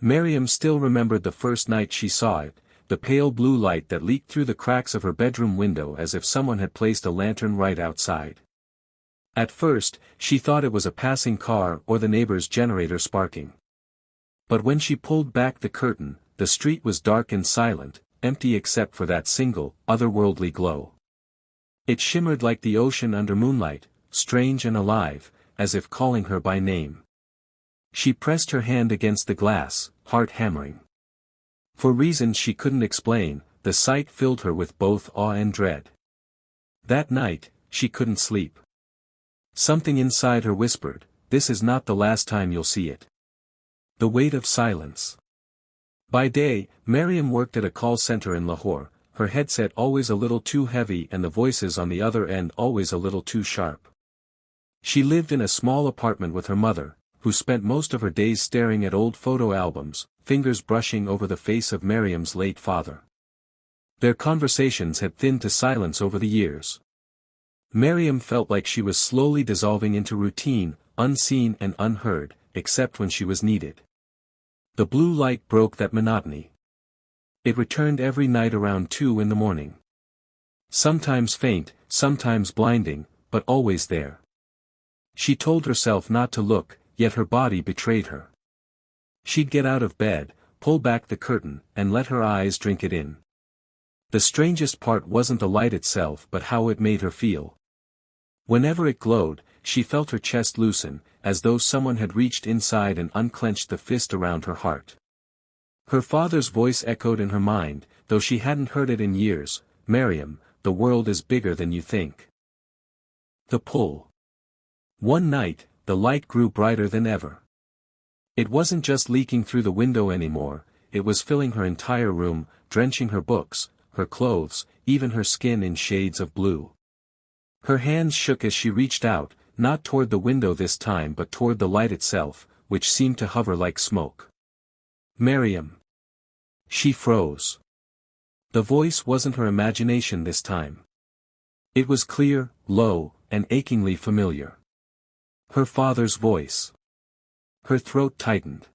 Mariam still remembered the first night she saw it, the pale blue light that leaked through the cracks of her bedroom window as if someone had placed a lantern right outside. At first, she thought it was a passing car or the neighbor's generator sparking. But when she pulled back the curtain, the street was dark and silent, empty except for that single, otherworldly glow. It shimmered like the ocean under moonlight, strange and alive, as if calling her by name. She pressed her hand against the glass, heart hammering. For reasons she couldn't explain, the sight filled her with both awe and dread. That night, she couldn't sleep. Something inside her whispered, "This is not the last time you'll see it." The weight of silence. By day, Mariam worked at a call center in Lahore, her headset always a little too heavy and the voices on the other end always a little too sharp. She lived in a small apartment with her mother, who spent most of her days staring at old photo albums, fingers brushing over the face of Mariam's late father. Their conversations had thinned to silence over the years. Mariam felt like she was slowly dissolving into routine, unseen and unheard, except when she was needed. The blue light broke that monotony. It returned every night around 2 in the morning. Sometimes faint, sometimes blinding, but always there. She told herself not to look, yet her body betrayed her. She'd get out of bed, pull back the curtain, and let her eyes drink it in. The strangest part wasn't the light itself but how it made her feel. Whenever it glowed, she felt her chest loosen, as though someone had reached inside and unclenched the fist around her heart. Her father's voice echoed in her mind, though she hadn't heard it in years, "Mariam, the world is bigger than you think." The pull. One night, the light grew brighter than ever. It wasn't just leaking through the window anymore, it was filling her entire room, drenching her books, her clothes, even her skin in shades of blue. Her hands shook as she reached out, not toward the window this time but toward the light itself, which seemed to hover like smoke. "Mariam." She froze. The voice wasn't her imagination this time. It was clear, low, and achingly familiar. Her father's voice. Her throat tightened.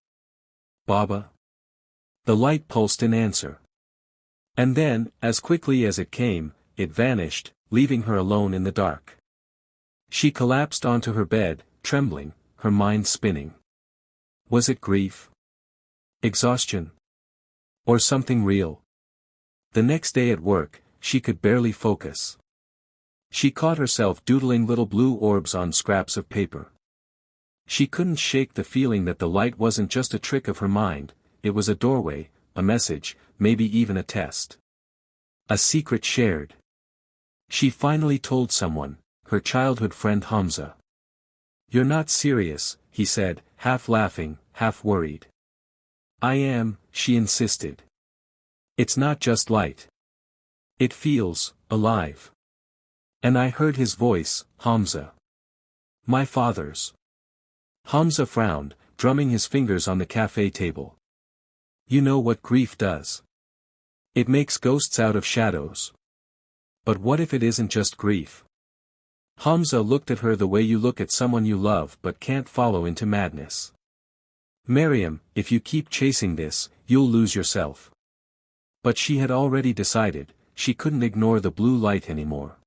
"Baba?" The light pulsed in answer. And then, as quickly as it came, it vanished, leaving her alone in the dark. She collapsed onto her bed, trembling, her mind spinning. Was it grief? Exhaustion? Or something real? The next day at work, she could barely focus. She caught herself doodling little blue orbs on scraps of paper. She couldn't shake the feeling that the light wasn't just a trick of her mind, it was a doorway, a message, maybe even a test. A secret shared. She finally told someone, her childhood friend Hamza. "You're not serious," he said, half laughing, half worried. "I am," she insisted. "It's not just light. It feels alive." And I heard his voice, "Hamza." "My father's." Hamza frowned, drumming his fingers on the cafe table. "You know what grief does. It makes ghosts out of shadows. But what if it isn't just grief?" Hamza looked at her the way you look at someone you love but can't follow into madness. "Mariam, if you keep chasing this, you'll lose yourself." But she had already decided, she couldn't ignore the blue light anymore.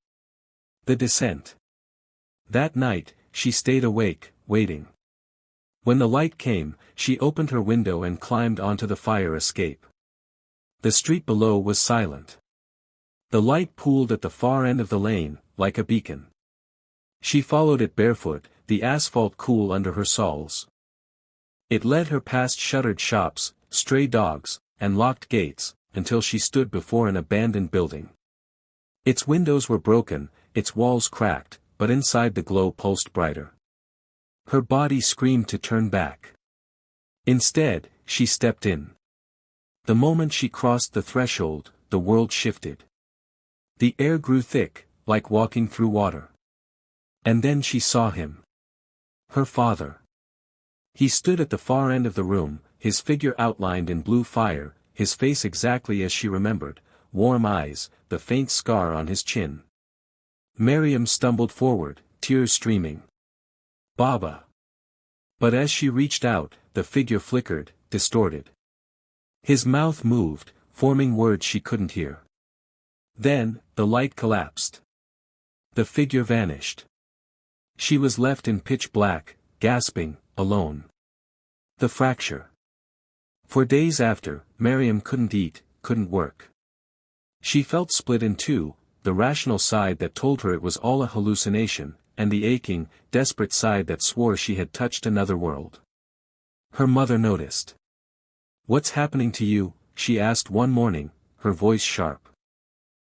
The descent. That night, she stayed awake, waiting. When the light came, she opened her window and climbed onto the fire escape. The street below was silent. The light pooled at the far end of the lane, like a beacon. She followed it barefoot, the asphalt cool under her soles. It led her past shuttered shops, stray dogs, and locked gates, until she stood before an abandoned building. Its windows were broken, its walls cracked, but inside the glow pulsed brighter. Her body screamed to turn back. Instead, she stepped in. The moment she crossed the threshold, the world shifted. The air grew thick, like walking through water. And then she saw him. Her father. He stood at the far end of the room, his figure outlined in blue fire, his face exactly as she remembered, warm eyes, the faint scar on his chin. Mariam stumbled forward, tears streaming. "Baba." But as she reached out, the figure flickered, distorted. His mouth moved, forming words she couldn't hear. Then, the light collapsed. The figure vanished. She was left in pitch black, gasping, alone. The fracture. For days after, Mariam couldn't eat, couldn't work. She felt split in two, the rational side that told her it was all a hallucination, and the aching, desperate side that swore she had touched another world. Her mother noticed. "What's happening to you?" she asked one morning, her voice sharp.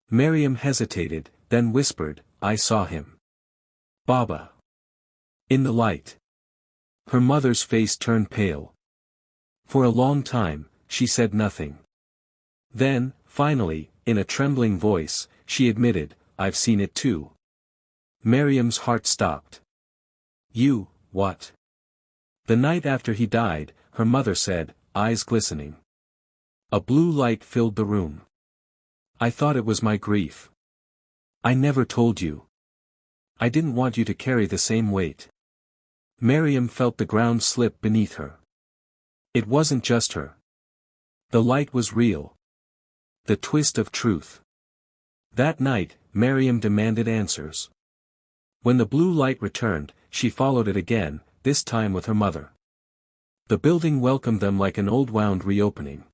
Mariam hesitated, then whispered, "I saw him. Baba. In the light." Her mother's face turned pale. For a long time, she said nothing. Then, finally, in a trembling voice, she admitted, "I've seen it too." Mariam's heart stopped. "You, what?" "The night after he died," her mother said, eyes glistening. "A blue light filled the room. I thought it was my grief. I never told you. I didn't want you to carry the same weight." Mariam felt the ground slip beneath her. It wasn't just her. The light was real. The twist of truth. That night, Mariam demanded answers. When the blue light returned, she followed it again, this time with her mother. The building welcomed them like an old wound reopening.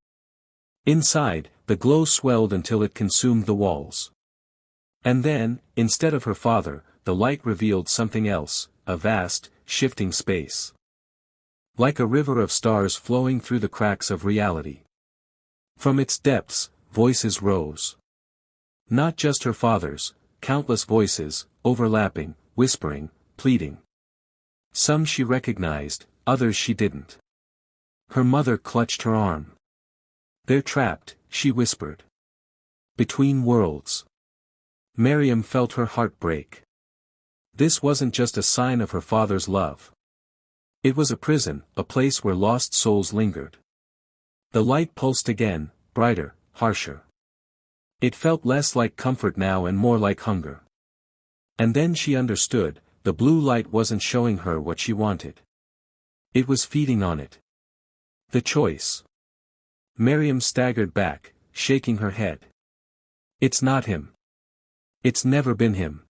Inside, the glow swelled until it consumed the walls. And then, instead of her father, the light revealed something else, a vast, shifting space. Like a river of stars flowing through the cracks of reality. From its depths, voices rose. Not just her father's, countless voices, overlapping, whispering, pleading. Some she recognized, others she didn't. Her mother clutched her arm. "They're trapped," she whispered. "Between worlds." Mariam felt her heart break. This wasn't just a sign of her father's love. It was a prison, a place where lost souls lingered. The light pulsed again, brighter, harsher. It felt less like comfort now and more like hunger. And then she understood, the blue light wasn't showing her what she wanted. It was feeding on it. The choice. Mariam staggered back, shaking her head. "It's not him. It's never been him.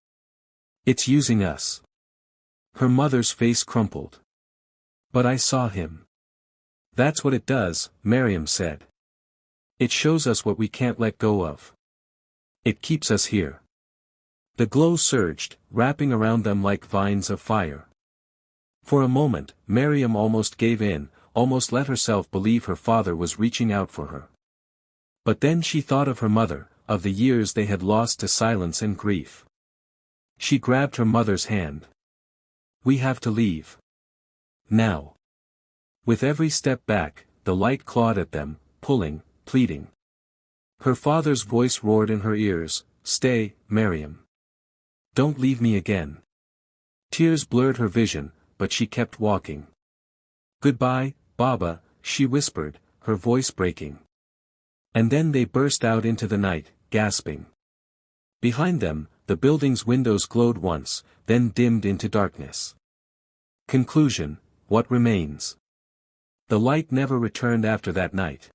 It's using us." Her mother's face crumpled. "But I saw him." "That's what it does," Mariam said. "It shows us what we can't let go of. It keeps us here." The glow surged, wrapping around them like vines of fire. For a moment, Mariam almost gave in, almost let herself believe her father was reaching out for her. But then she thought of her mother, of the years they had lost to silence and grief. She grabbed her mother's hand. "We have to leave. Now." With every step back, the light clawed at them, pulling, pleading. Her father's voice roared in her ears, "Stay, Mariam. Don't leave me again." Tears blurred her vision, but she kept walking. "Goodbye, Baba," she whispered, her voice breaking. And then they burst out into the night, gasping. Behind them, the building's windows glowed once, then dimmed into darkness. Conclusion: what remains? The light never returned after that night.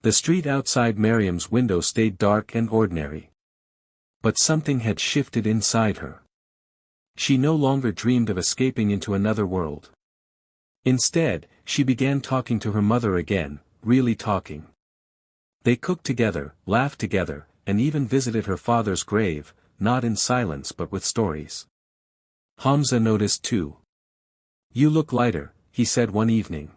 The street outside Mariam's window stayed dark and ordinary. But something had shifted inside her. She no longer dreamed of escaping into another world. Instead, she began talking to her mother again, really talking. They cooked together, laughed together, and even visited her father's grave, not in silence but with stories. Hamza noticed too. "You look lighter," he said one evening.